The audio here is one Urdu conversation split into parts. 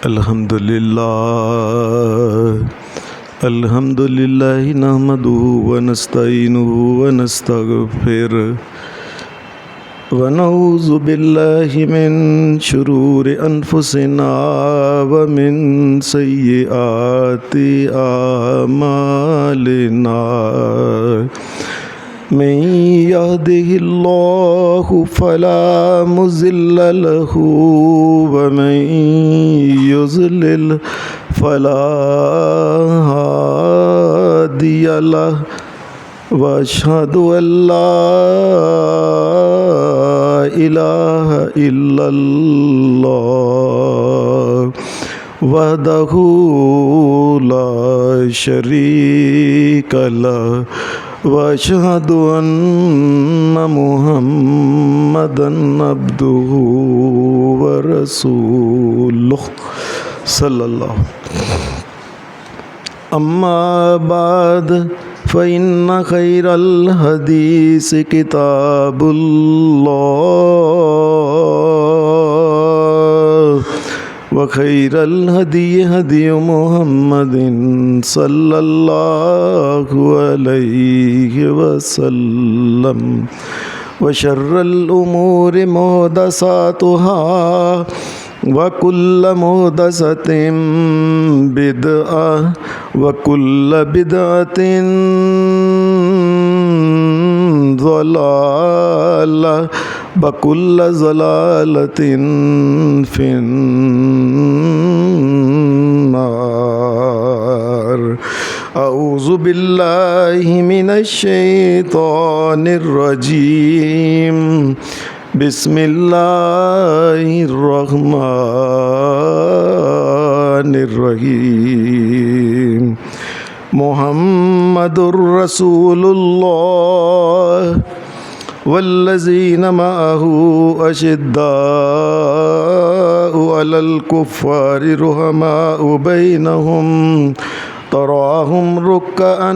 الحمدللہ نحمدہ ونستعینہ ونستغفرہ ونعوذ باللہ من شرور انفسنا ومن سیئات اعمالنا من يهده الله فلا مضل له ومن يضلل فلا هادي له وأشهد أن لا إله إلا الله وحده لا شريك له وأشهد أن محمدًا عبده ورسوله صلى الله. أما بعد فإن خير الحديث كتاب الله وخير الهدي هدي محمد صلى الله عليه وسلم وشر الأمور محدثاتها وكل محدثة بدعة وكل بدعة ضلالة وكل ضلالة في النار. أعوذ بالله من الشيطان الرجيم. بسم اللہ الرحمن الرحیم. محمد رسول اللہ والذین معه اشداء علی الکفار رحماء بینہم تراهم ركعا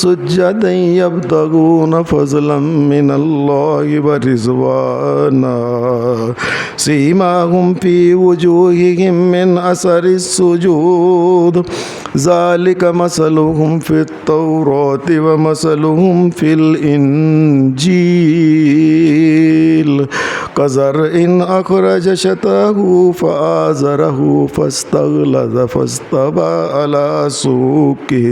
سجدا يبتغون فضلا من الله ورضوانا سيماهم في وجوههم من أثر السجود ذلك مثلهم في التوراة ومثلهم في الإنجيل كزرع أخرج شطأه فآزره فاستغلظ فاستوى على سوقه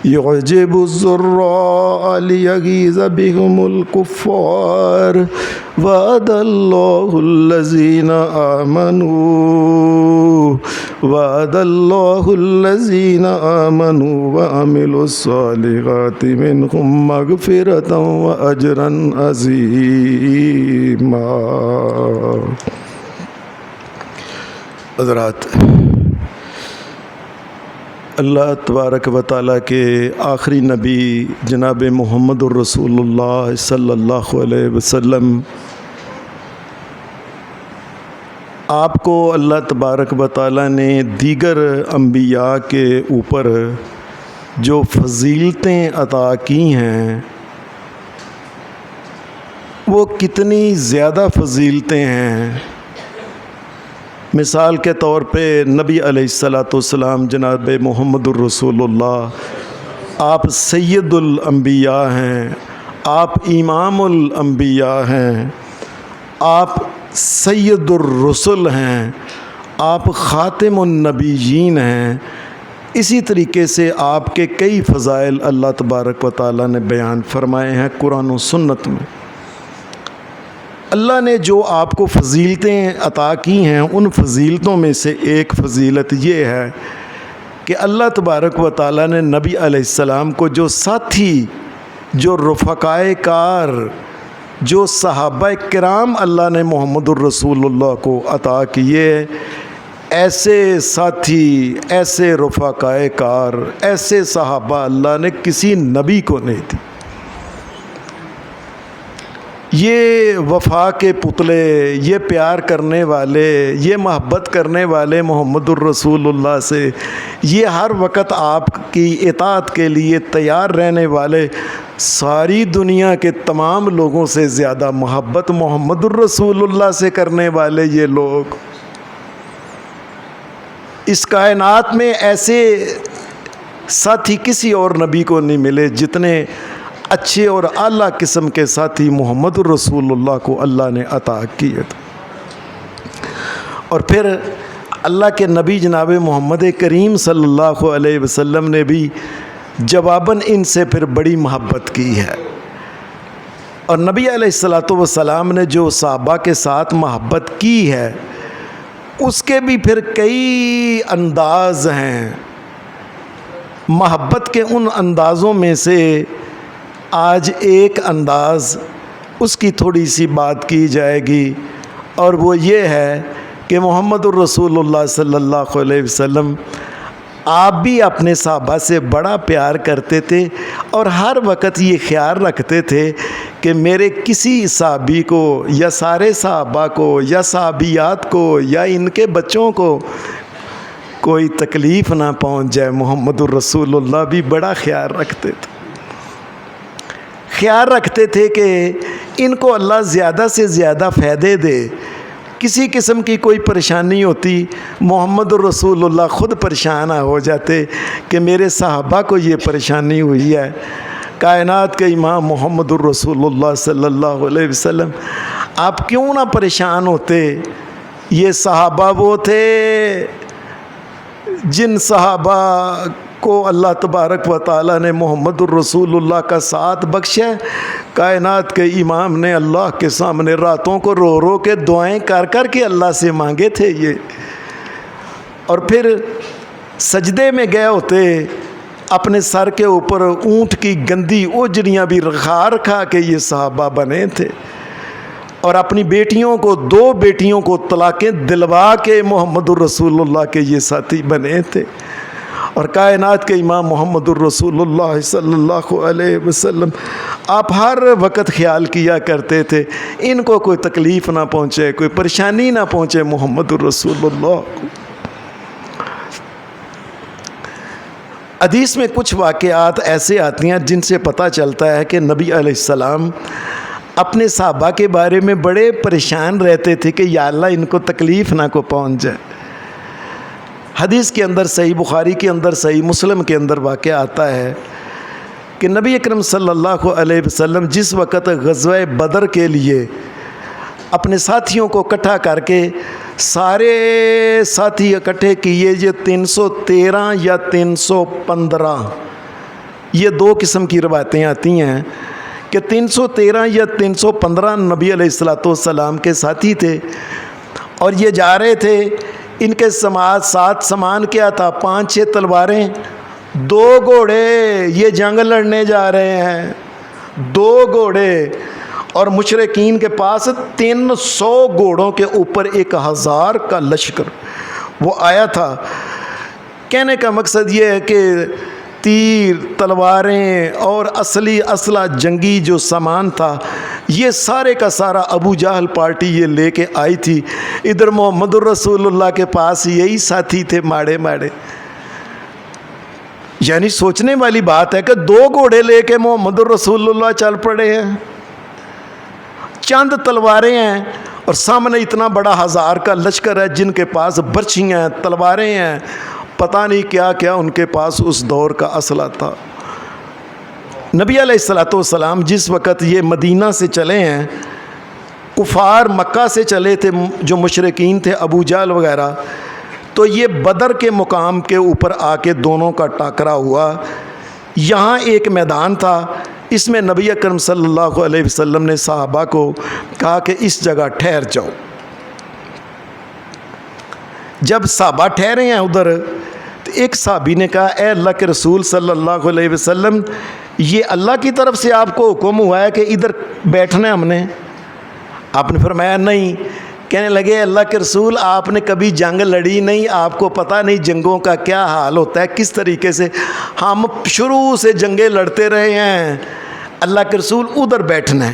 يعجب الزراع ليغيظ بهم الكفار. وعد الله الذين آمنوا وعملوا الصالحات منهم مغفرة وأجرا عظيما. حضرات، اللہ تبارک و تعالیٰ کے آخری نبی جناب محمد الرسول اللہ صلی اللہ علیہ وسلم، آپ کو اللہ تبارک و تعالیٰ نے دیگر انبیاء کے اوپر جو فضیلتیں عطا کی ہیں وہ کتنی زیادہ فضیلتیں ہیں. مثال کے طور پہ نبی علیہ السلام جناب محمد الرسول اللہ، آپ سید الانبیاء ہیں، آپ امام الانبیاء ہیں، آپ سید الرسل ہیں، آپ خاتم النبیین ہیں. اسی طریقے سے آپ کے کئی فضائل اللہ تبارک و تعالیٰ نے بیان فرمائے ہیں قرآن و سنت میں. اللہ نے جو آپ کو فضیلتیں عطا کی ہیں ان فضیلتوں میں سے ایک فضیلت یہ ہے کہ اللہ تبارک و تعالیٰ نے نبی علیہ السلام کو جو ساتھی، جو رفقائے کار، جو صحابہ کرام اللہ نے محمد الرسول اللہ کو عطا کیے، ایسے ساتھی، ایسے رفقائے کار، ایسے صحابہ اللہ نے کسی نبی کو نہیں دی. یہ وفا کے پتلے، یہ پیار کرنے والے، یہ محبت کرنے والے محمد الرسول اللہ سے، یہ ہر وقت آپ کی اطاعت کے لیے تیار رہنے والے، ساری دنیا کے تمام لوگوں سے زیادہ محبت محمد الرسول اللہ سے کرنے والے یہ لوگ، اس کائنات میں ایسے ساتھی کسی اور نبی کو نہیں ملے جتنے اچھے اور اعلیٰ قسم کے ساتھی محمد الرسول اللہ کو اللہ نے عطا کیے تھے۔ اور پھر اللہ کے نبی جناب محمد کریم صلی اللہ علیہ وسلم نے بھی جواباً ان سے پھر بڑی محبت کی ہے، اور نبی علیہ السلام نے جو صحابہ کے ساتھ محبت کی ہے اس کے بھی پھر کئی انداز ہیں۔ محبت کے ان اندازوں میں سے آج ایک انداز، اس کی تھوڑی سی بات کی جائے گی، اور وہ یہ ہے کہ محمد الرسول اللہ صلی اللہ علیہ وسلم آپ بھی اپنے صحابہ سے بڑا پیار کرتے تھے، اور ہر وقت یہ خیال رکھتے تھے کہ میرے کسی صحابی کو یا سارے صحابہ کو یا صحابیات کو یا ان کے بچوں کو کوئی تکلیف نہ پہنچ جائے۔ محمد الرسول اللہ بھی بڑا خیال رکھتے تھے کہ ان کو اللہ زیادہ سے زیادہ فائدے دے۔ کسی قسم کی کوئی پریشانی ہوتی، محمد الرسول اللہ خود پریشان ہو جاتے کہ میرے صحابہ کو یہ پریشانی ہوئی ہے۔ کائنات کے امام محمد الرسول اللہ صلی اللہ علیہ وسلم آپ کیوں نہ پریشان ہوتے؟ یہ صحابہ وہ تھے جن صحابہ کو اللہ تبارک و تعالیٰ نے محمد الرسول اللہ کا ساتھ بخشا۔ کائنات کے امام نے اللہ کے سامنے راتوں کو رو رو کے دعائیں کر کر کے اللہ سے مانگے تھے یہ، اور پھر سجدے میں گئے ہوتے، اپنے سر کے اوپر اونٹ کی گندی اوجڑیاں بھی رکھا کے یہ صحابہ بنے تھے، اور اپنی بیٹیوں کو، 2 بیٹیوں کو طلاقیں دلوا کے محمد الرسول اللہ کے یہ ساتھی بنے تھے۔ اور کائنات کے امام محمد الرسول اللہ صلی اللہ علیہ وسلم آپ ہر وقت خیال کیا کرتے تھے ان کو کوئی تکلیف نہ پہنچے، کوئی پریشانی نہ پہنچے محمد الرسول اللہ کو۔ حدیث میں کچھ واقعات ایسے آتی ہیں جن سے پتہ چلتا ہے کہ نبی علیہ السلام اپنے صحابہ کے بارے میں بڑے پریشان رہتے تھے کہ یا اللہ ان کو تکلیف نہ کو پہنچ جائے۔ حدیث کے اندر، صحیح بخاری کے اندر، صحیح مسلم کے اندر واقعہ آتا ہے کہ نبی اکرم صلی اللہ علیہ وسلم جس وقت غزوہ بدر کے لیے اپنے ساتھیوں کو اکٹھا کر کے، سارے ساتھی اکٹھے کیے، یہ 313 یا 315، یہ 2 قسم کی روایتیں آتی ہیں کہ 313 یا 315 نبی علیہ السلام کے ساتھی تھے، اور یہ جا رہے تھے۔ ان کے ساتھ سامان کیا تھا؟ 5-6 تلواریں، 2 گھوڑے، یہ جنگ لڑنے جا رہے ہیں، 2 گھوڑے، اور مشرکین کے پاس 300 گھوڑوں کے اوپر 1000 کا لشکر وہ آیا تھا۔ کہنے کا مقصد یہ ہے کہ تیر، تلواریں اور اصلی اسلحہ، جنگی جو سامان تھا، یہ سارے کا سارا ابو جہل پارٹی یہ لے کے آئی تھی۔ ادھر محمد الرسول اللہ کے پاس یہی ساتھی تھے ماڑے ماڑے۔ یعنی سوچنے والی بات ہے کہ 2 گھوڑے لے کے محمد الرسول اللہ چل پڑے ہیں، چند تلواریں ہیں، اور سامنے اتنا بڑا 1000 کا لشکر ہے جن کے پاس برچیاں ہیں، تلواریں ہیں، پتہ نہیں کیا کیا ان کے پاس اس دور کا اسلحہ تھا۔ نبی علیہ السلام جس وقت یہ مدینہ سے چلے ہیں، کفار مکہ سے چلے تھے جو مشرکین تھے، ابو جہل وغیرہ، تو یہ بدر کے مقام کے اوپر آ کے دونوں کا ٹاکرا ہوا۔ یہاں ایک میدان تھا، اس میں نبی اکرم صلی اللہ علیہ وسلم نے صحابہ کو کہا کہ اس جگہ ٹھہر جاؤ۔ جب صحابہ ٹھہرے ہیں ادھر، تو ایک صحابی نے کہا اے اللہ کے رسول صلی اللہ علیہ وسلم، یہ اللہ کی طرف سے آپ کو حکم ہوا ہے کہ ادھر بیٹھنا ہے ہم نے؟ آپ نے فرمایا نہیں۔ کہنے لگے اللہ کے رسول آپ نے کبھی جنگ لڑی نہیں، آپ کو پتہ نہیں جنگوں کا کیا حال ہوتا ہے، کس طریقے سے ہم شروع سے جنگیں لڑتے رہے ہیں۔ اللہ کے رسول ادھر بیٹھنا ہے۔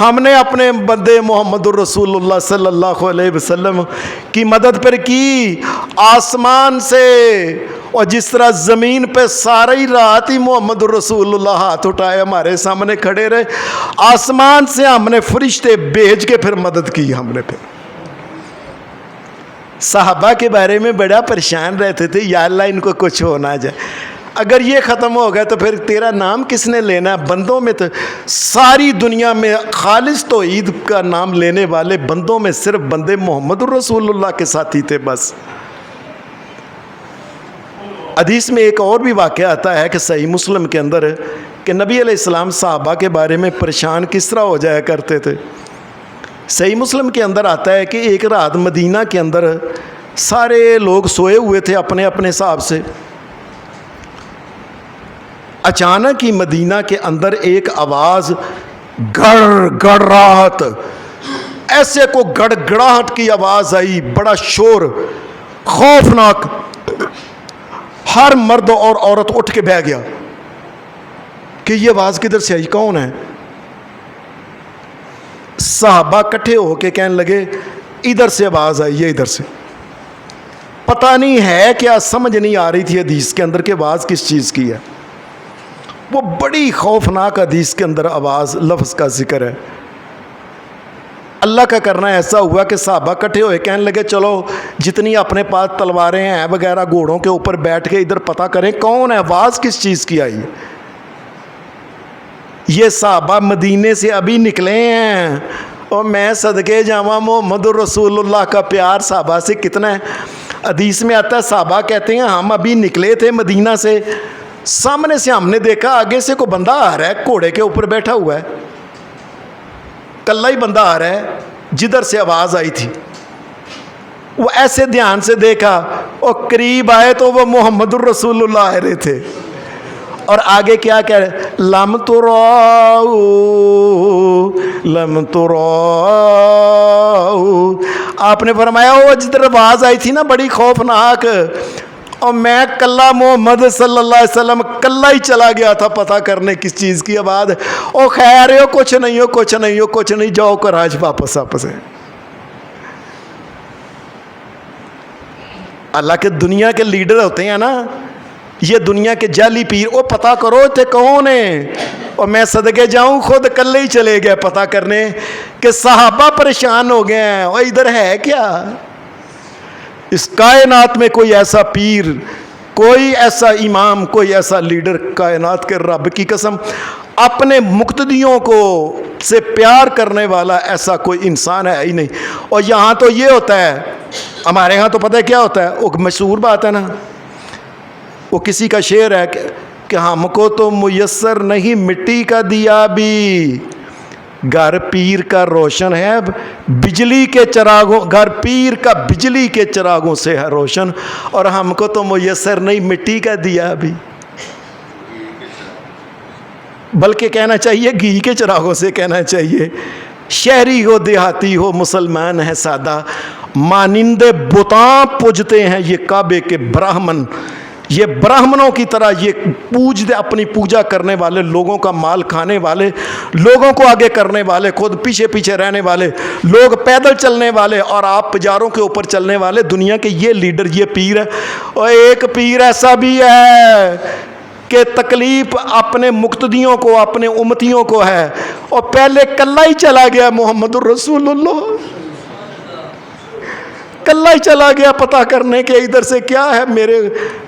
ہم نے اپنے بندے محمد الرسول اللہ صلی اللہ علیہ وسلم کی مدد پر کی آسمان سے، اور جس طرح زمین پہ ساری رات ہی محمد الرسول اللہ ہاتھ اٹھائے ہمارے سامنے کھڑے رہے، آسمان سے ہم نے فرشتے بھیج کے پھر مدد کی ہم نے۔ پھر صحابہ کے بارے میں بڑا پریشان رہتے تھے، یا اللہ ان کو کچھ ہو نہ جائے، اگر یہ ختم ہو گیا تو پھر تیرا نام کس نے لینا ہے؟ بندوں میں تو ساری دنیا میں خالص توحید کا نام لینے والے بندوں میں صرف بندے محمد الرسول اللہ کے ساتھی تھے بس۔ حدیث میں ایک اور بھی واقعہ آتا ہے کہ صحیح مسلم کے اندر کہ نبی علیہ السلام صحابہ کے بارے میں پریشان کس طرح ہو جایا کرتے تھے۔ صحیح مسلم کے اندر آتا ہے کہ ایک رات مدینہ کے اندر سارے لوگ سوئے ہوئے تھے اپنے اپنے حساب سے، اچانک ہی مدینہ کے اندر ایک آواز گڑ گڑاہٹ، ایسے کو گڑ گڑاہٹ کی آواز آئی، بڑا شور خوفناک، ہر مرد اور عورت اٹھ کے بیٹھ گیا کہ یہ آواز کدھر سے آئی، کون ہے؟ صحابہ کٹھے ہو کے کہنے لگے ادھر سے آواز آئی ہے، ادھر سے۔ پتہ نہیں ہے کیا، سمجھ نہیں آ رہی تھی حدیث کے اندر کہ آواز کس چیز کی ہے۔ وہ بڑی خوفناک حدیث کے اندر آواز لفظ کا ذکر ہے۔ اللہ کا کرنا ایسا ہوا کہ صحابہ کٹھے ہوئے کہنے لگے چلو جتنی اپنے پاس تلواریں ہیں وغیرہ گھوڑوں کے اوپر بیٹھ کے ادھر پتہ کریں کون ہے، آواز کس چیز کی آئی ہے۔ یہ صحابہ مدینے سے ابھی نکلے ہیں، اور میں صدقے جاواں محمد الرسول اللہ کا پیار صحابہ سے کتنا ہے۔ حدیث میں آتا ہے صحابہ کہتے ہیں ہم ابھی نکلے تھے مدینہ سے، سامنے سے ہم نے دیکھا آگے سے کوئی بندہ آ رہا ہے، گھوڑے کے اوپر بیٹھا ہوا ہے، کلا ہی بندہ آ رہا ہے جدھر سے آواز آئی تھی۔ وہ ایسے دھیان سے دیکھا اور قریب آئے تو وہ محمد الرسول اللہ آ رہے تھے، اور آگے کیا کہہ رہے، لم تراؤ لم تراؤ، آپ نے فرمایا وہ جدھر آواز آئی تھی نا بڑی خوفناک، اور میں کلا محمد صلی اللہ علیہ وسلم کلا ہی چلا گیا تھا پتہ کرنے کس چیز کی آواز، او خیر ہو، کچھ نہیں ہو، کچھ نہیں ہو، کچھ نہیں، جاؤ کر آج واپس ہے۔ اللہ کے دنیا کے لیڈر ہوتے ہیں نا، یہ دنیا کے جعلی پیر، وہ پتہ کرو تھے کون ہیں، اور میں صدقے جاؤں خود کلے ہی چلے گئے پتہ کرنے کہ صحابہ پریشان ہو گئے ہیں، اور ادھر ہے کیا؟ اس کائنات میں کوئی ایسا پیر، کوئی ایسا امام، کوئی ایسا لیڈر، کائنات کے رب کی قسم اپنے مقتدیوں کو سے پیار کرنے والا ایسا کوئی انسان ہے ہی نہیں۔ اور یہاں تو یہ ہوتا ہے، ہمارے ہاں تو پتہ ہے کیا ہوتا ہے، وہ مشہور بات ہے نا، وہ کسی کا شعر ہے کہ ہم کو تو میسر نہیں مٹی کا دیا بھی، گھر پیر کا روشن ہے بجلی کے چراغوں، گھر پیر کا بجلی کے چراغوں سے ہے روشن، اور ہم کو تو میسر نہیں مٹی کا دیا بھی، بلکہ کہنا چاہیے گھی کے چراغوں سے کہنا چاہیے۔ شہری ہو دیہاتی ہو مسلمان ہے سادہ، مانند بتاں پوجتے ہیں یہ کعبے کے براہمن، یہ براہمنوں کی طرح یہ اپنی پوجا کرنے والے، لوگوں کا مال کھانے والے، لوگوں کو آگے کرنے والے، خود پیچھے پیچھے رہنے والے، لوگ پیدل چلنے والے اور آپ پجاروں کے اوپر چلنے والے، دنیا کے یہ لیڈر، یہ پیر ہے۔ اور ایک پیر ایسا بھی ہے کہ تکلیف اپنے مقتدیوں کو، اپنے امتیوں کو ہے، اور پہلے کلا ہی چلا گیا محمد الرسول اللہ، کلا ہی چلا گیا پتہ کرنے کے ادھر سے کیا ہے،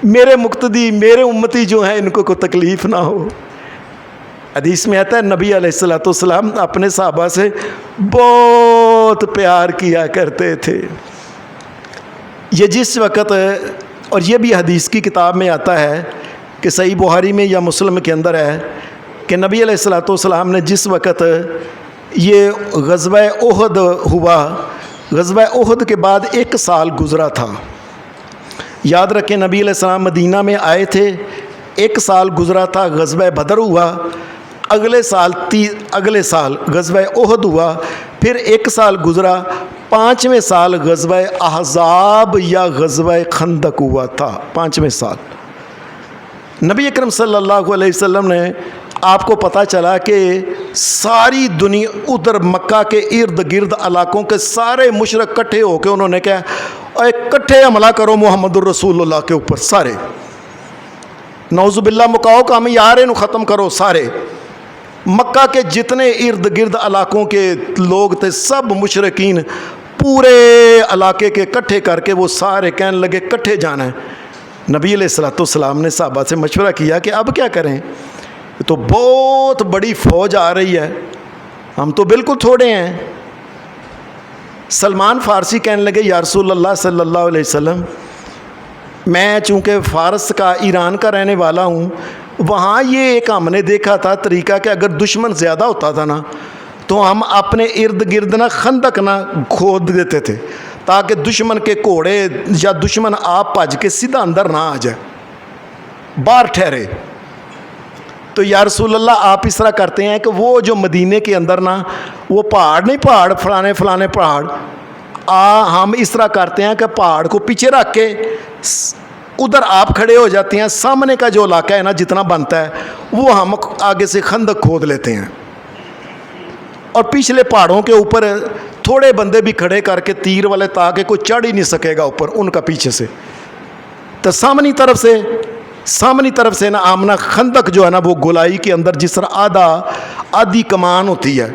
میرے مقتدی، میرے امتی جو ہیں ان کو کوئی تکلیف نہ ہو۔ حدیث میں آتا ہے نبی علیہ السلام اپنے صحابہ سے بہت پیار کیا کرتے تھے۔ یہ جس وقت، اور یہ بھی حدیث کی کتاب میں آتا ہے کہ صحیح بخاری میں یا مسلم کے اندر ہے کہ نبی علیہ السلام نے جس وقت یہ غزوہ احد ہوا، غزوہ احد کے بعد 1 سال گزرا تھا، یاد رکھیں نبی علیہ السلام مدینہ میں آئے تھے، 1 سال گزرا تھا، غزوہ بدر ہوا، اگلے سال غزوہ احد ہوا، پھر 1 سال گزرا، 5ویں سال غزوہ احزاب یا غزوہ خندق ہوا تھا، 5ویں سال۔ نبی اکرم صلی اللہ علیہ وسلم نے آپ کو پتہ چلا کہ ساری دنیا ادھر مکہ کے ارد گرد علاقوں کے سارے مشرک کٹھے ہو کے انہوں نے کہا اکٹھے حملہ کرو محمد الرسول اللہ کے اوپر، سارے نعوذ باللہ مکاؤ کا ہم یارے نو ختم کرو، سارے مکہ کے جتنے ارد گرد علاقوں کے لوگ تھے سب مشرکین پورے علاقے کے کٹھے کر کے وہ سارے کہنے لگے کٹھے جانا ہے۔ نبی علیہ الصلوۃ والسلام نے صحابہ سے مشورہ کیا کہ اب کیا کریں، تو بہت بڑی فوج آ رہی ہے، ہم تو بالکل تھوڑے ہیں۔ سلمان فارسی کہنے لگے یا رسول اللہ صلی اللہ علیہ وسلم، میں چونکہ فارس کا ایران کا رہنے والا ہوں، وہاں یہ ایک ہم نے دیکھا تھا طریقہ کہ اگر دشمن زیادہ ہوتا تھا نا تو ہم اپنے ارد گرد نا خندق نہ کھود دیتے تھے تاکہ دشمن کے گھوڑے یا دشمن آپ بھج کے سیدھا اندر نہ آ جائے، باہر ٹھہرے۔ تو یا رسول اللہ آپ اس طرح کرتے ہیں کہ وہ جو مدینے کے اندر نا وہ پہاڑ نہیں، پہاڑ فلانے پہاڑ، ہم اس طرح کرتے ہیں کہ پہاڑ کو پیچھے رکھ کے ادھر آپ کھڑے ہو جاتے ہیں، سامنے کا جو علاقہ ہے نا جتنا بنتا ہے وہ ہم آگے سے خندق کھود لیتے ہیں، اور پچھلے پہاڑوں کے اوپر تھوڑے بندے بھی کھڑے کر کے تیر والے تاکہ کوئی چڑھ ہی نہیں سکے گا اوپر ان کا پیچھے سے۔ تو سامنی طرف سے نا آمنا خندق جو ہے نا وہ گولائی کے اندر جس طرح آدھی کمان ہوتی ہے،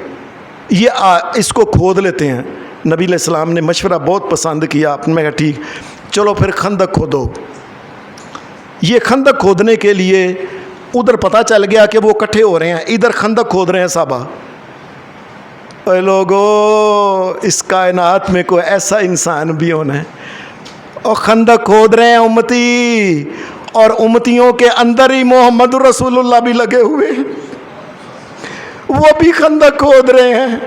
یہ اس کو کھود لیتے ہیں۔ نبی علیہ السلام نے مشورہ بہت پسند کیا، آپ نے کہا ٹھیک چلو پھر خندق کھودو۔ یہ خندق کھودنے کے لیے ادھر پتہ چل گیا کہ وہ کٹھے ہو رہے ہیں، ادھر خندق کھود رہے ہیں صحابہ۔ اے لوگو، اس کائنات میں کوئی ایسا انسان بھی ہونا ہے، اور خندق کھود رہے ہیں امتی، اور امتیوں کے اندر ہی محمد رسول اللہ بھی لگے ہوئے ہیں، وہ بھی خندق کھود رہے ہیں۔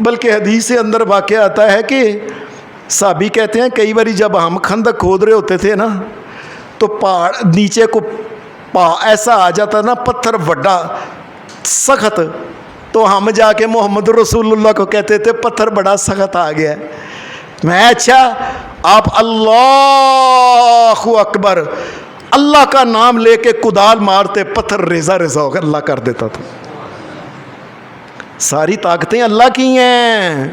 بلکہ حدیث کے اندر واقعہ آتا ہے کہ صحابی کہتے ہیں کئی باری جب ہم خندق کھود رہے ہوتے تھے نا تو پہاڑ نیچے کو ایسا آ جاتا نا پتھر بڑا سخت، تو ہم جا کے محمد رسول اللہ کو کہتے تھے پتھر بڑا سخت آ گیا ہے۔ میں اچھا آپ اللہ اکبر اللہ کا نام لے کے کدال مارتے، پتھر ریزہ ہو کر اللہ کر دیتا تھا۔ ساری طاقتیں اللہ کی ہیں،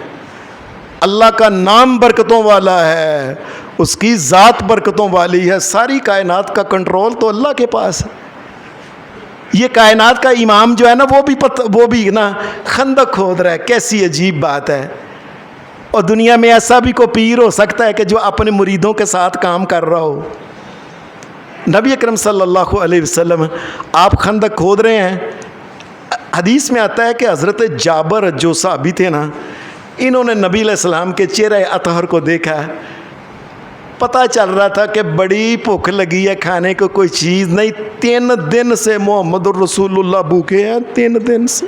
اللہ کا نام برکتوں والا ہے، اس کی ذات برکتوں والی ہے، ساری کائنات کا کنٹرول تو اللہ کے پاس ہے۔ یہ کائنات کا امام جو ہے نا وہ بھی نا خندق کھود رہا ہے، کیسی عجیب بات ہے۔ اور دنیا میں ایسا بھی کوئی پیر ہو سکتا ہے کہ جو اپنے مریدوں کے ساتھ کام کر رہا ہو؟ نبی اکرم صلی اللہ علیہ وسلم آپ خندق کھود رہے ہیں۔ حدیث میں آتا ہے کہ حضرت جابر جو صحابی تھے نا، انہوں نے نبی علیہ السلام کے چہرہ اطہر کو دیکھا، پتہ چل رہا تھا کہ بڑی بھوک لگی ہے، کھانے کو کوئی چیز نہیں۔ 3 دن سے محمد الرسول اللہ بھوکے ہیں، 3 دن سے۔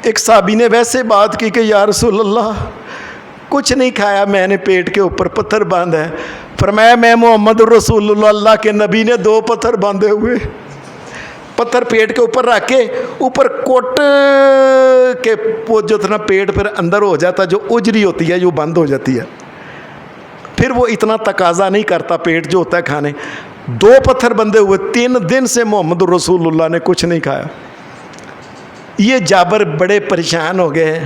ایک صحابی نے ویسے بات کی کہ یا رسول اللہ کچھ نہیں کھایا، میں نے پیٹ کے اوپر پتھر باندھا ہے۔ فرمایا میں محمد الرسول اللہ، اللہ کے نبی نے 2 پتھر باندھے ہوئے، پتھر پیٹ کے اوپر رکھ کے اوپر کوٹ کے وہ جو تھا نا پیٹ پھر اندر ہو جاتا، جو اجری ہوتی ہے جو بند ہو جاتی ہے، پھر وہ اتنا تقاضا نہیں کرتا پیٹ جو ہوتا ہے کھانے۔ 2 پتھر بندھے ہوئے، 3 دن سے محمد الرسول اللہ نے کچھ نہیں کھایا۔ یہ جابر بڑے پریشان ہو گئے،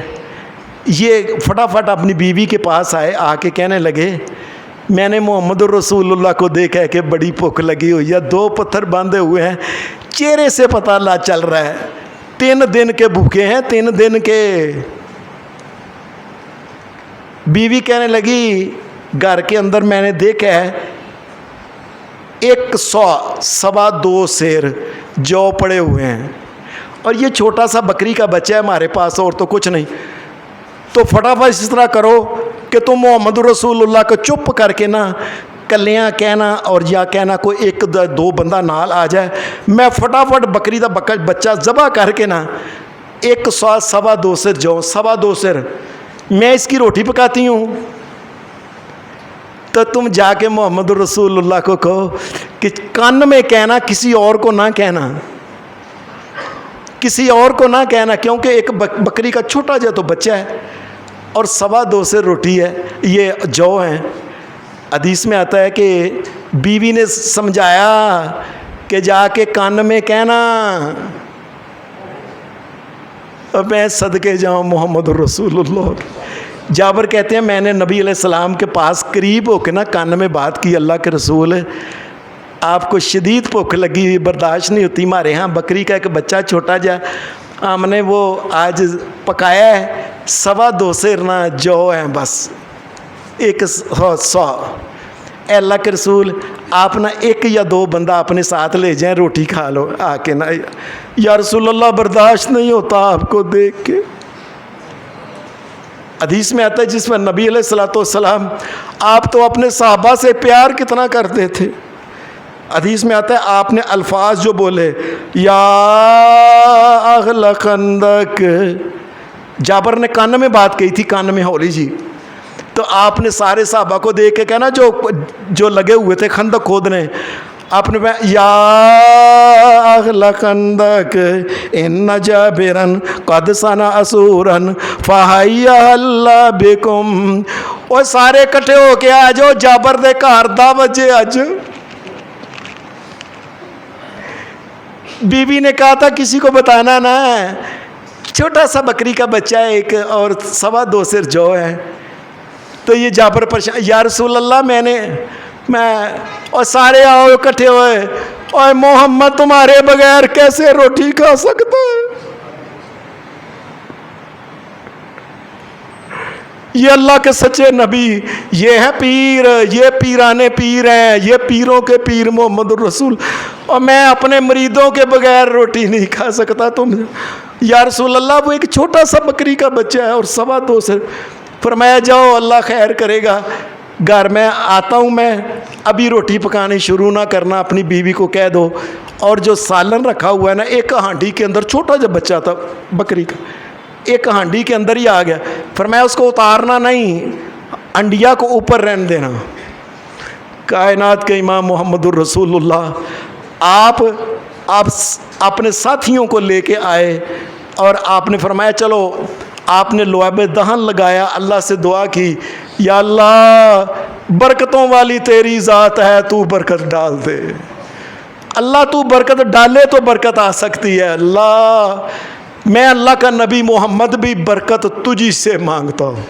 یہ فٹافٹ اپنی بیوی کے پاس آئے، آ کے کہنے لگے میں نے محمد الرسول اللہ کو دیکھا ہے کہ بڑی بھوک لگی ہوئی ہے، 2 پتھر باندھے ہوئے ہیں، چہرے سے پتہ اللہ چل رہا ہے 3 دن کے بھوکے ہیں، 3 دن کے۔ بیوی کہنے لگی گھر کے اندر میں نے دیکھا ہے 100 سیر جو پڑے ہوئے ہیں، اور یہ چھوٹا سا بکری کا بچہ ہے ہمارے پاس، اور تو کچھ نہیں۔ تو فٹافٹ اس طرح کرو کہ تم محمد رسول اللہ کو چپ کر کے نا کلیاں کہنا اور یا کہنا کوئی 1-2 بندہ نال آ جائے، میں فٹافٹ بکری دا بچہ ذبح کر کے نا 100 سیر جو 2 سیر میں اس کی روٹی پکاتی ہوں، تو تم جا کے محمد رسول اللہ کو کہو کہ کان میں کہنا، کسی اور کو نہ کہنا، کسی اور کو نہ کہنا، کیونکہ ایک بکری کا چھوٹا جا تو بچہ ہے اور 2 سیر روٹی ہے، یہ جو ہیں۔ حدیث میں آتا ہے کہ بیوی نے سمجھایا کہ جا کے کان میں کہنا میں صدقے جاؤں محمد رسول اللہ. جابر کہتے ہیں میں نے نبی علیہ السلام کے پاس قریب ہو کے نا کان میں بات کی, اللہ کے رسول آپ کو شدید بھوک لگی ہوئی, برداشت نہیں ہوتی, ہمارے ہاں بکری کا ایک بچہ چھوٹا جا ہم نے وہ آج پکایا ہے, 2.25 سیرنا جو ہیں بس 100. اے اللہ کے رسول آپ نا 1 یا 2 بندہ اپنے ساتھ لے جائیں, روٹی کھا لو آ کے نا. یا رسول اللہ برداشت نہیں ہوتا آپ کو دیکھ کے. حدیث میں آتا ہے جس میں نبی علیہ السلام آپ تو اپنے صحابہ سے پیار کتنا کرتے تھے. حدیث میں آتا ہے آپ نے الفاظ جو بولے یا اہل خندق, جابر نے کان میں بات کہی تھی, کان میں ہولی جی, تو آپ نے سارے صحابہ کو دیکھ کے کہنا جو لگے ہوئے تھے خندق کھودنے, آپ نے یا اہل خندق ان جابرن قد صنع اسورا فحی اللہ بکم. اور سارے کٹھے ہو کے آ جاؤ, جابر دے گھر دعوت جے اج. بی بی نے کہا تھا کسی کو بتانا نہ, چھوٹا سا بکری کا بچہ ہے ایک اور 2.25 سیر جو ہے. تو یہ جابر پریشان, یا رسول اللہ میں اور سارے آؤ اکٹھے ہوئے, اور محمد تمہارے بغیر کیسے روٹی کھا سکتا ہے. یہ اللہ کے سچے نبی, یہ ہے پیر, یہ پیرانے پیر ہیں, یہ پیروں کے پیر محمد الرسول, اور میں اپنے مریدوں کے بغیر روٹی نہیں کھا سکتا. تم یا رسول اللہ وہ ایک چھوٹا سا بکری کا بچہ ہے اور 2.25 سیر. فرمایا جاؤ اللہ خیر کرے گا, گھر میں آتا ہوں, میں ابھی روٹی پکانی شروع نہ کرنا, اپنی بیوی کو کہہ دو. اور جو سالن رکھا ہوا ہے نا, ایک ہانڈی کے اندر چھوٹا جب بچہ تھا بکری کا, ایک ہانڈی کے اندر ہی آ گیا. فرمایا اس کو اتارنا نہیں, انڈیا کو اوپر رہنے دینا. کائنات کے امام محمد الرسول اللہ آپ اپنے ساتھیوں کو لے کے آئے اور آپ نے فرمایا چلو. آپ نے لعاب دہن لگایا, اللہ سے دعا کی, یا اللہ برکتوں والی تیری ذات ہے, تو برکت ڈال دے. اللہ تو برکت ڈالے تو برکت آ سکتی ہے. اللہ میں اللہ کا نبی محمد بھی برکت تجھ سے مانگتا ہوں.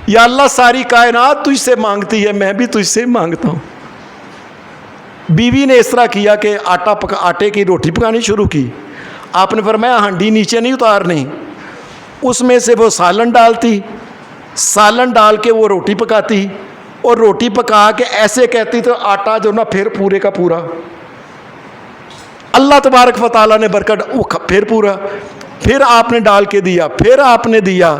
یا اللہ ساری کائنات تجھ سے مانگتی ہے, میں بھی تجھ سے مانگتا ہوں. بیوی نے اس طرح کیا کہ آٹے کی روٹی پکانی شروع کی. آپ نے فرمایا ہانڈی نیچے نہیں اتارنی, اس میں سے وہ سالن ڈالتی, سالن ڈال کے وہ روٹی پکاتی, اور روٹی پکا کے ایسے کہتی تو آٹا جو نا پھر پورے کا پورا. اللہ تبارک و تعالیٰ نے برکت, پھر پورا, پھر آپ نے ڈال کے دیا, پھر آپ نے دیا.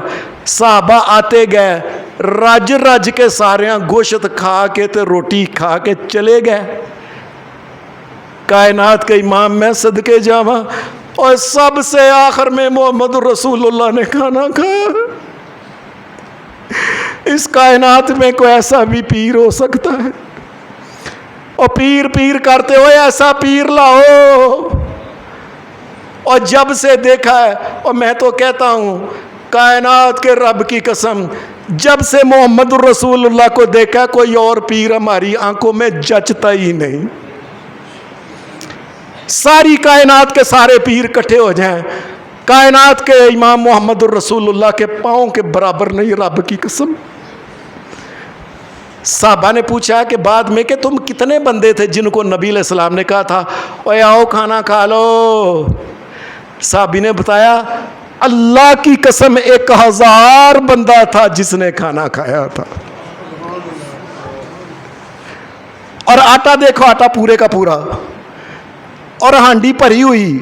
صحابہ آتے گئے, رج رج کے سارے گوشت کھا کے تے روٹی کھا کے چلے گئے. کائنات کے امام میں صدقے جاواں, اور سب سے آخر میں محمد رسول اللہ نے کھانا کھایا. اس کائنات میں کوئی ایسا بھی پیر ہو سکتا ہے؟ اور پیر پیر کرتے ہوئے ایسا پیر لاؤ. اور جب سے دیکھا ہے, اور میں تو کہتا ہوں کائنات کے رب کی قسم, جب سے محمد الرسول اللہ کو دیکھا کوئی اور پیر ہماری آنکھوں میں جچتا ہی نہیں. ساری کائنات کے سارے پیر اکٹھے ہو جائیں, کائنات کے امام محمد الرسول اللہ کے پاؤں کے برابر نہیں, رب کی قسم. صحابہ نے پوچھا کہ بعد میں کہ تم کتنے بندے تھے جن کو نبی علیہ السلام نے کہا تھا اوے آؤ کھانا کھا لو؟ صحابی نے بتایا اللہ کی قسم 1000 بندہ تھا جس نے کھانا کھایا تھا. اور آٹا دیکھو, آٹا پورے کا پورا, اور ہانڈی بھری ہوئی.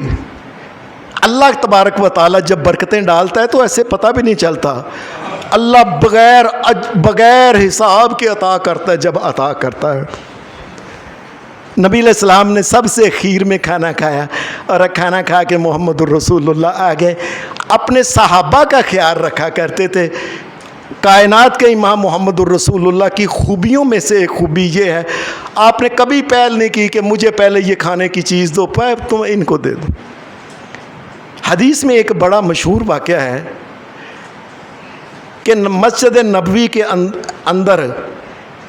اللہ تبارک و تعالیٰ جب برکتیں ڈالتا ہے تو ایسے پتہ بھی نہیں چلتا. اللہ بغیر حساب کے عطا کرتا ہے. جب عطا کرتا ہے, نبی علیہ السلام نے سب سے خیر میں کھانا کھایا, اور کھانا کھا کے محمد الرسول اللہ آگے اپنے صحابہ کا خیال رکھا کرتے تھے. کائنات کے امام محمد الرسول اللہ کی خوبیوں میں سے ایک خوبی یہ ہے, آپ نے کبھی پہل نہیں کی کہ مجھے پہلے یہ کھانے کی چیز دو, تم ان کو دے دو. حدیث میں ایک بڑا مشہور واقعہ ہے کہ مسجد نبوی کے اندر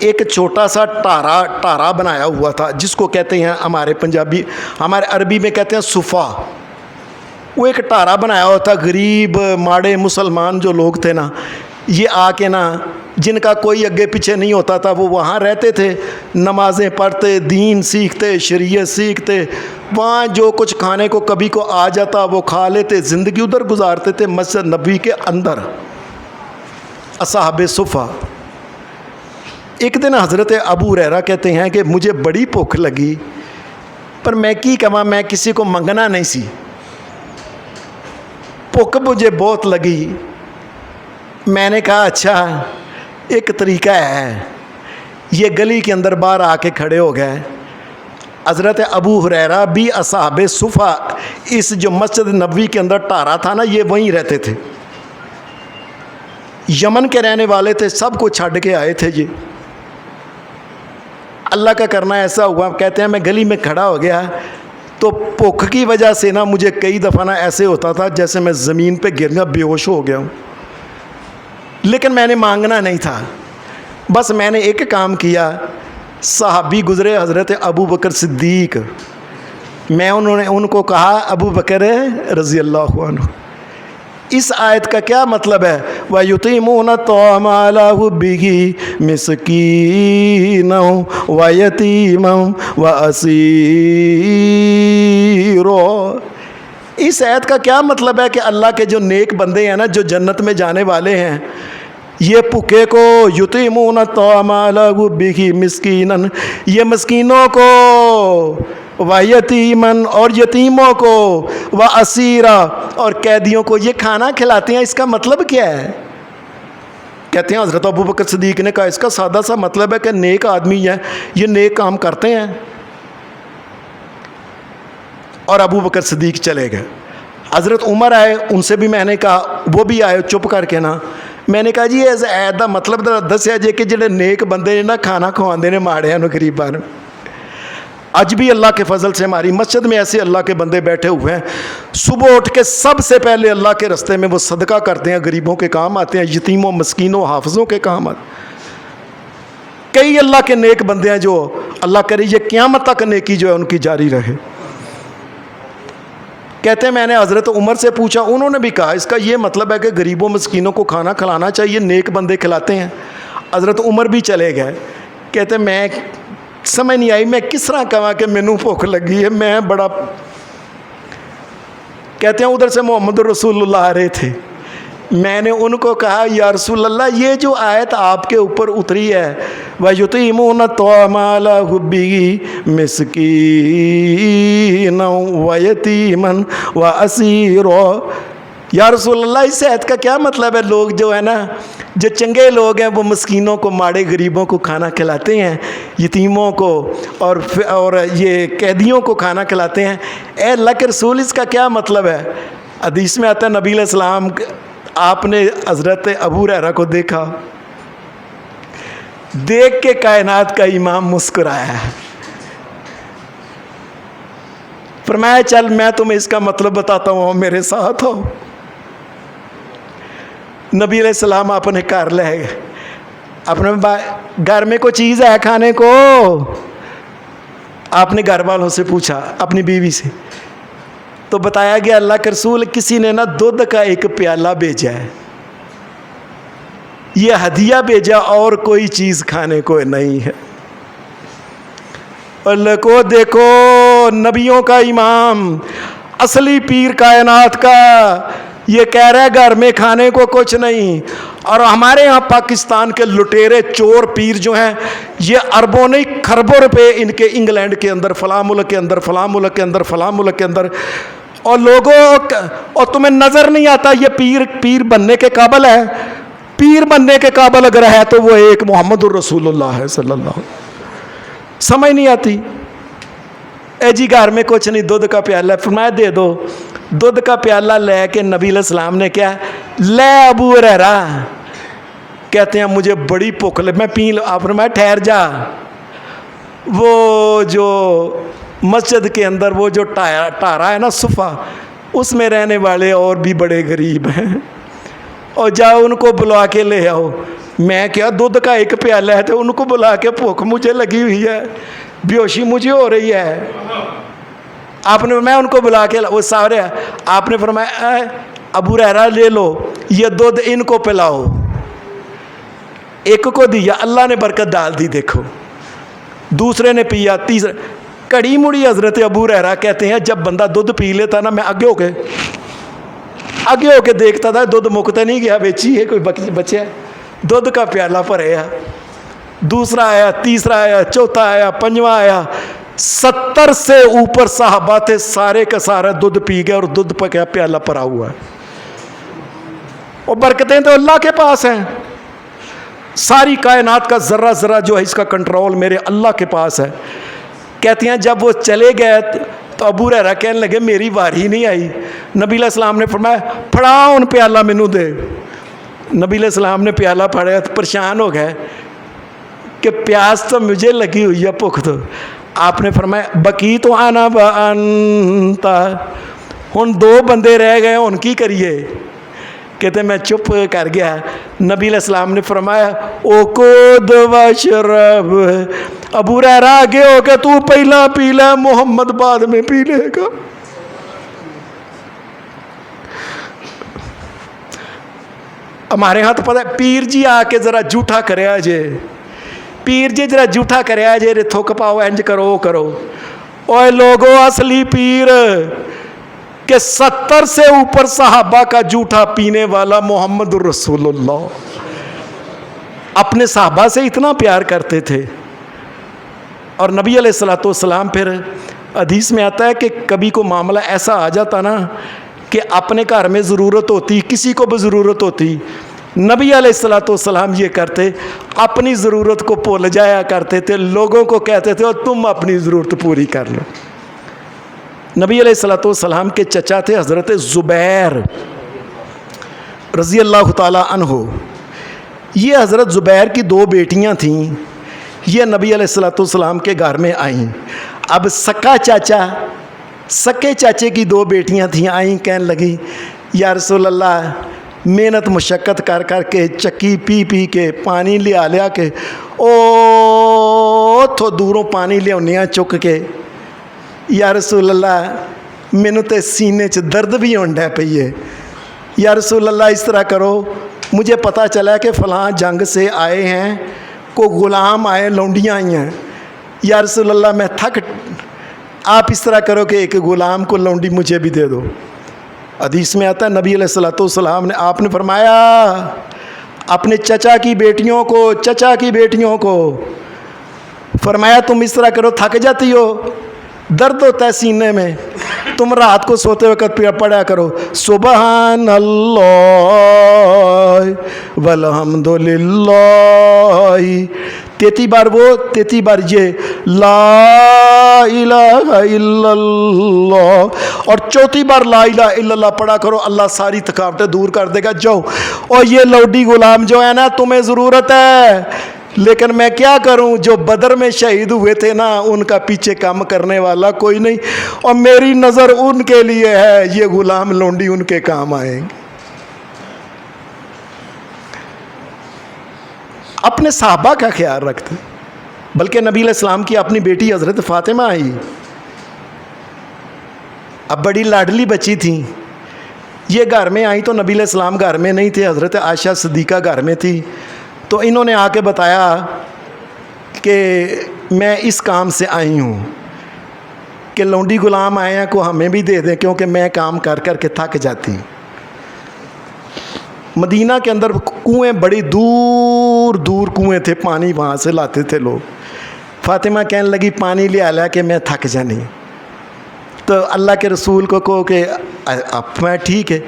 ایک چھوٹا سا ٹارا بنایا ہوا تھا جس کو کہتے ہیں ہمارے عربی میں کہتے ہیں صفا. وہ ایک ٹارا بنایا ہوا تھا. غریب ماڑے مسلمان جو لوگ تھے نا, یہ آ کے نا, جن کا کوئی اگے پیچھے نہیں ہوتا تھا, وہ وہاں رہتے تھے, نمازیں پڑھتے, دین سیکھتے, شریعت سیکھتے, وہاں جو کچھ کھانے کو کبھی کو آ جاتا وہ کھا لیتے, زندگی ادھر گزارتے تھے مسجد نبوی کے اندر. اصحاب صفا. ایک دن حضرت ابو ہریرہ کہتے ہیں کہ مجھے بڑی بھوک لگی, پر میں کی کہاں, میں کسی کو منگنا نہیں سی, بھوک مجھے بہت لگی. میں نے کہا اچھا ایک طریقہ ہے. یہ گلی کے اندر باہر آ کے کھڑے ہو گئے. حضرت ابو ہریرہ بھی اصحاب صفا, اس جو مسجد نبوی کے اندر ٹارا تھا نا, یہ وہیں رہتے تھے, یمن کے رہنے والے تھے, سب کو چھڈ کے آئے تھے. یہ اللہ کا کرنا ایسا ہوا, کہتے ہیں میں گلی میں کھڑا ہو گیا تو بھوک کی وجہ سے نا مجھے کئی دفعہ نا ایسے ہوتا تھا جیسے میں زمین پہ گر گیا, بے ہوش ہو گیا ہوں. لیکن میں نے مانگنا نہیں تھا, بس میں نے ایک کام کیا. صحابی گزرے حضرت ابو بکر صدیق, میں ان کو کہا ابو بکر رضی اللہ عنہ, اس آیت کا کیا مطلب ہے؟ وَيُطِعِمُونَ الطَّعَامَ عَلَىٰ حُبِّهِ مِسْكِينًا وَيَتِيمًا وَأَسِيرًا. اس آیت کا کیا مطلب ہے کہ اللہ کے جو نیک بندے ہیں نا, جو جنت میں جانے والے ہیں, یہ بھوکے کو یطعمون الطعام علی حبہ مسکیناً, یہ مسکینوں کو, ویتیماً اور یتیموں کو, واسیرا اور قیدیوں کو یہ کھانا کھلاتے ہیں. اس کا مطلب کیا ہے؟ کہتے ہیں حضرت ابو بکر صدیق نے کہا اس کا سادہ سا مطلب ہے کہ نیک آدمی ہے, یہ نیک کام کرتے ہیں. اور ابو بکر صدیق چلے گئے. حضرت عمر آئے, ان سے بھی میں نے کہا, وہ بھی آئے چپ کر کے نا. میں نے کہا جی اس ایت دا مطلب دسیا جے کہ جڑے نیک بندے نے نا کھانا کھواندے نے ماڑیاں نو, غریباں نو. اج بھی اللہ کے فضل سے ہماری مسجد میں ایسے اللہ کے بندے بیٹھے ہوئے ہیں, صبح اٹھ کے سب سے پہلے اللہ کے رستے میں وہ صدقہ کرتے ہیں, غریبوں کے کام آتے ہیں, یتیموں مسکینوں حافظوں کے کام آتے ہیں. کئی اللہ کے نیک بندے ہیں جو اللہ کرے یہ قیامت تک نیکی جو ہے ان کی جاری رہے. کہتے ہیں میں نے حضرت عمر سے پوچھا, انہوں نے بھی کہا اس کا یہ مطلب ہے کہ غریبوں مسکینوں کو کھانا کھلانا چاہیے, نیک بندے کھلاتے ہیں. حضرت عمر بھی چلے گئے. کہتے ہیں میں سمجھ نہیں آئی میں کس طرح کہاں کہ مینوں بھوک لگی ہے, میں بڑا. کہتے ہیں ادھر سے محمد رسول اللہ آ رہے تھے, میں نے ان کو کہا یا رسول اللہ یہ جو آیت آپ کے اوپر اتری ہے وَيُطِعِمُونَ الطَّعَامَ عَلَىٰ حُبِّهِ مِسْكِينًا وَيَتِيمًا وَأَسِيرًا, یا رسول اللہ اس آیت کا کیا مطلب ہے؟ لوگ جو ہے نا, جو چنگے لوگ ہیں وہ مسکینوں کو, ماڑے غریبوں کو کھانا کھلاتے ہیں, یتیموں کو اور یہ قیدیوں کو کھانا کھلاتے ہیں. اے اللہ کے رسول اس کا کیا مطلب ہے؟ حدیث میں آتا ہے نبی علیہ السلام آپ نے حضرت ابو ہریرہ کو دیکھا, دیکھ کے کائنات کا امام مسکرایا, فرمایا چل میں تمہیں اس کا مطلب بتاتا ہوں, میرے ساتھ ہو. نبی علیہ السلام اپنے گھر لے گئے, اپنے گھر میں کوئی چیز ہے کھانے کو؟ آپ نے گھر والوں سے پوچھا, اپنی بیوی سے, تو بتایا گیا اللہ کے رسول کسی نے نا دودھ کا ایک پیالہ بھیجا ہے, یہ ہدیہ بھیجا, اور کوئی چیز کھانے کو نہیں ہے. اللہ کو دیکھو, نبیوں کا امام, اصلی پیر کائنات کا, یہ کہہ رہا ہے گھر میں کھانے کو کچھ نہیں. اور ہمارے ہاں پاکستان کے لٹیرے چور پیر جو ہیں, یہ اربوں نہیں کھربوں روپے ان کے انگلینڈ کے اندر, فلاں ملک کے اندر, فلاں ملک کے اندر, فلاں ملک کے اندر. اور لوگوں, اور تمہیں نظر نہیں آتا یہ پیر بننے کے قابل ہے؟ پیر بننے کے قابل اگر ہے تو وہ ایک محمد الرسول اللہ ہے صلی اللہ علیہ وسلم. سمجھ نہیں آتی. اے جی گھر میں کچھ نہیں, دودھ کا پیالہ, فرمایا دے دو. دودھ کا پیالہ لے کے نبی علیہ السلام نے کیا لے ابو ہریرہ, کہتے ہیں مجھے بڑی بھوک لگی, میں پی لوں. آپ فرمایا ٹھہر جا. وہ جو مسجد کے اندر وہ جو ٹارا ہے نا صفا, اس میں رہنے والے اور بھی بڑے غریب ہیں, اور جاؤ ان کو بلوا کے لے آؤ. میں کیا دودھ کا ایک پیالہ ہے تو ان کو بلا کے بھوک مجھے لگی ہوئی ہے, بیہوشی مجھے ہو رہی ہے. آپ نے میں ان کو بلا کے وہ سارے آپ نے فرمایا ابو ہریرہ لے لو یہ دودھ ان کو پلاؤ. ایک کو دیا, اللہ نے برکت ڈال دی, دیکھو دوسرے نے پیا, تیسرے کڑی مڑی حضرت ابو ہریرہ کہتے ہیں جب بندہ دودھ پی لیتا نا میں آگے ہو کے دیکھتا تھا دودھ مکتا نہیں گیا, بیچی ہے کوئی بچے, دودھ کا پیالہ پھریا, دوسرا آیا, تیسرا آیا, چوتھا آیا, پنجواں آیا, 70 سے اوپر صحابہ تھے, سارے کا سارا دودھ پی گئے اور دودھ پہ کیا پیالہ پڑا ہوا ہے. اور برکتیں تو اللہ کے پاس ہیں, ساری کائنات کا ذرہ ذرہ جو ہے اس کا کنٹرول میرے اللہ کے پاس ہے. کہتی ہیں جب وہ چلے گئے تو ابو ہریرہ کہنے لگے میری واری نہیں آئی. نبی علیہ السلام نے فرمایا پھڑا ان پیالہ مینوں دے. نبی علیہ السلام نے پیالہ پھڑایا تو پریشان ہو گئے کہ پیاس تو مجھے لگی ہوئی ہے, بھوک تو. آپ نے فرمایا بقی تو آنا بانتا, ہن 2 بندے رہ گئے ان کی کریے. کہتے میں چپ کر گیا. نبی علیہ السلام نے فرمایا او کود واشرب, ابو ہریرہ آگے ہو کے تو پہلا پی لے, محمد بعد میں پی لے گا. ہمارے ہاں تو پتہ ہے پیر جی آ کے ذرا جھوٹا کریا جے, پیر جی ذرا جھوٹا کریا جے, رے تھوک پاؤ انج کرو وہ کرو. اوے لوگو اصلی پیر کہ 70 سے اوپر صحابہ کا جھوٹا پینے والا محمد رسول اللہ اپنے صحابہ سے اتنا پیار کرتے تھے. اور نبی علیہ السلام پھر حدیث میں آتا ہے کہ کبھی کو معاملہ ایسا آ جاتا نا کہ اپنے گھر میں ضرورت ہوتی, کسی کو بھی ضرورت ہوتی, نبی علیہ السلام یہ کرتے اپنی ضرورت کو بھول جایا کرتے تھے, لوگوں کو کہتے تھے اور تم اپنی ضرورت پوری کر لو. نبی علیہ السلام کے چچا تھے حضرت زبیر رضی اللہ تعالی عنہ. یہ حضرت زبیر کی 2 بیٹیاں تھیں, یہ نبی علیہ السلام کے گھر میں آئیں. اب سکے چاچے کی 2 بیٹیاں تھیں, آئیں کہنے لگی یا رسول اللہ محنت مشقت کر کر کے چکی پی پی کے پانی لیا کے او تھو دوروں پانی لیا چک کے, یا رسول اللہ مینوں تے سینے چ درد بھی ہوندا پئی ہے, یا رسول اللہ اس طرح کرو مجھے پتہ چلا کہ فلاں جنگ سے آئے ہیں, کو غلام آئے, لونڈیاں آئی ہیں, یا رسول اللہ میں تھک, آپ اس طرح کرو کہ ایک غلام کو لونڈی مجھے بھی دے دو. حدیث میں آتا ہے نبی علیہ السلام نے آپ نے فرمایا اپنے چچا کی بیٹیوں کو فرمایا تم اس طرح کرو, تھک جاتی ہو, درد ہوتا ہے سینے میں, تم رات کو سوتے وقت پڑھا کرو سبحان اللہ والحمد للہ, 33 بار وہ 33 بار یہ لا الہ الا اللہ, اور 34 بار لا الہ الا اللہ پڑھا کرو, اللہ ساری تھکاوٹیں دور کر دے گا. جاؤ, اور یہ لوڈی غلام جو ہے نا تمہیں ضرورت ہے, لیکن میں کیا کروں, جو بدر میں شہید ہوئے تھے نا ان کا پیچھے کام کرنے والا کوئی نہیں, اور میری نظر ان کے لیے ہے, یہ غلام لونڈی ان کے کام آئیں گے. اپنے صحابہ کا خیال رکھتے. بلکہ نبی علیہ السلام کی اپنی بیٹی حضرت فاطمہ آئی, اب بڑی لاڈلی بچی تھیں, یہ گھر میں آئی تو نبی علیہ السلام گھر میں نہیں تھے, حضرت عائشہ صدیقہ گھر میں تھی. تو انہوں نے آ کے بتایا کہ میں اس کام سے آئی ہوں کہ لونڈی غلام آئے ہیں کو ہمیں بھی دے دیں, کیونکہ میں کام کر کر کے تھک جاتی ہوں. مدینہ کے اندر کنویں بڑی دور دور کنویں تھے, پانی وہاں سے لاتے تھے لوگ. فاطمہ کہنے لگی پانی لیا کہ میں تھک جانی. تو اللہ کے رسول کو کہو کہ اب میں ٹھیک ہے.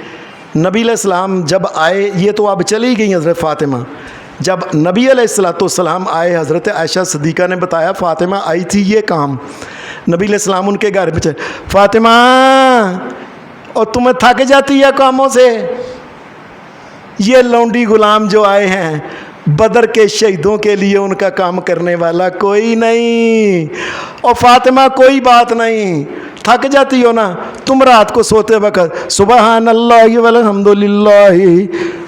نبی علیہ السلام جب آئے, یہ تو اب چلی گئی حضرت فاطمہ, جب نبی علیہ السلام آئے حضرت عائشہ صدیقہ نے بتایا فاطمہ آئی تھی یہ کام. نبی علیہ السلام ان کے گھر میں چلے, فاطمہ اور تمہیں تھک جاتی ہے کاموں سے, یہ لونڈی غلام جو آئے ہیں بدر کے شہیدوں کے لیے ان کا کام کرنے والا کوئی نہیں. اور فاطمہ کوئی بات نہیں, تھک جاتی ہو نا, تم رات کو سوتے وقت سبحان اللہ والحمد للہ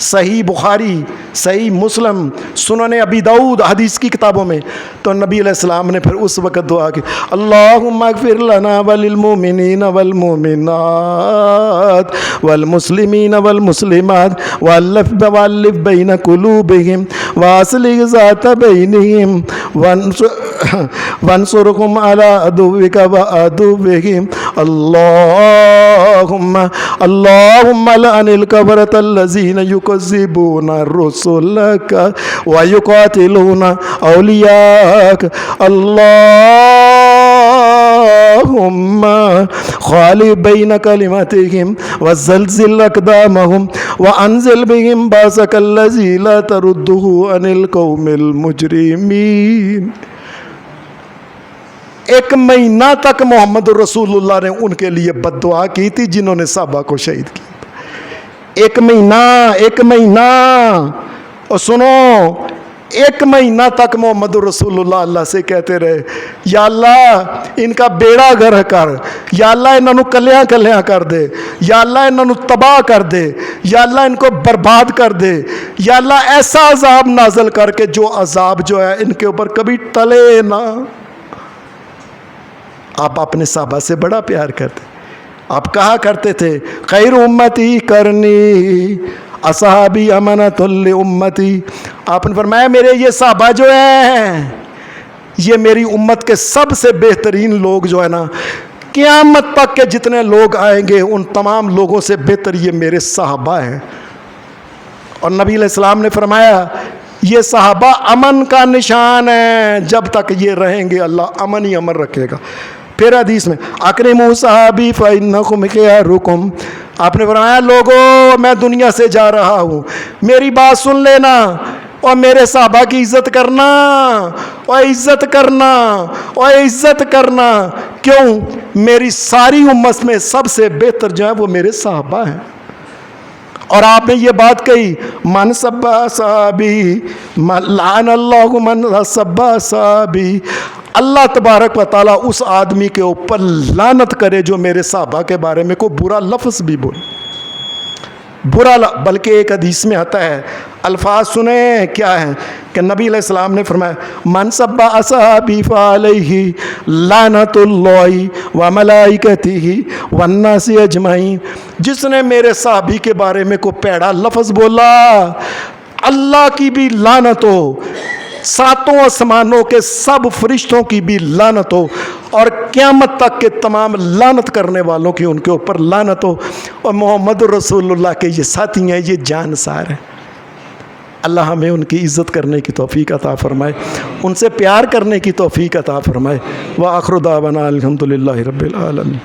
صحیح بخاری، صحیح مسلم، سنن ابی داؤد حدیث کی کتابوں میں، تو نبی علیہ السلام نے پھر اس وقت دعا کی، اللہم اغفر لنا وللمؤمنین والمؤمنات والمسلمین والمسلمات والف بین قلوبہم واصلح ذات بینہم وانصرہم علی عدوک وعدوہم اللہم لعن الکفرۃ الذین یکذبون رسلک ویقاتلون اولیاءک اللہم خالف بین کلمتہم وزلزل اقدامہم وانزل بہم باسک الذی لا تردہ عن القوم المجرمین۔ ایک مہینہ تک محمد رسول اللہ نے ان کے لیے بد دعا کی تھی جنہوں نے صحابہ کو شہید کیا۔ ایک مہینہ اور سنو، ایک مہینہ تک محمد رسول اللہ اللہ سے کہتے رہے، یا اللہ ان کا بیڑا گرہ کر، یا اللہ انہوں کلیاں کلیاں کر دے، یا اللہ انہوں تباہ کر دے، یا اللہ ان کو برباد کر دے، یا اللہ ایسا عذاب نازل کر کے جو عذاب جو ہے ان کے اوپر کبھی ٹلے نہ۔ آپ اپنے صحابہ سے بڑا پیار کرتے، آپ کہا کرتے تھے خیر امتی کرنی اصحابی امانۃ لامتی۔ آپ نے فرمایا میرے یہ صحابہ جو ہیں یہ میری امت کے سب سے بہترین لوگ جو ہے نا، قیامت تک کے جتنے لوگ آئیں گے ان تمام لوگوں سے بہتر یہ میرے صحابہ ہیں۔ اور نبی علیہ السلام نے فرمایا یہ صحابہ امن کا نشان ہے، جب تک یہ رہیں گے اللہ امن ہی امن رکھے گا۔ پھر حدیث میں اکرموا صحابی فإنکم خیارکم، آپ نے فرمایا لوگوں میں دنیا سے جا رہا ہوں، میری بات سن لینا اور میرے صحابہ کی عزت کرنا اور عزت کرنا اور عزت کرنا۔ کیوں؟ میری ساری امت میں سب سے بہتر جو ہے وہ میرے صحابہ ہیں۔ اور آپ نے یہ بات کہی من سب صحابی لعن اللہ من سب صحابی، اللہ تبارک و تعالیٰ اس آدمی کے اوپر لعنت کرے جو میرے صحابہ کے بارے میں کوئی برا لفظ بھی بولے، بلکہ ایک حدیث میں آتا ہے، الفاظ سنیں کیا ہیں کہ نبی علیہ السلام نے فرمایا من سب اصحابی فعلیہ لعنت اللہ وملائکتہ والناس اجمعین، جس نے میرے صحابی کے بارے میں کوئی پیڑا لفظ بولا اللہ کی بھی لعنت ہو، ساتوں آسمانوں کے سب فرشتوں کی بھی لعنت ہو، اور قیامت تک کے تمام لعنت کرنے والوں کی ان کے اوپر لعنت ہو۔ اور محمد رسول اللہ کے یہ ساتھی ہیں، یہ جانسار ہیں۔ اللہ ہمیں ان کی عزت کرنے کی توفیق عطا فرمائے، ان سے پیار کرنے کی توفیق عطا فرمائے۔ وآخر دعوانا الحمدللہ رب العالمین۔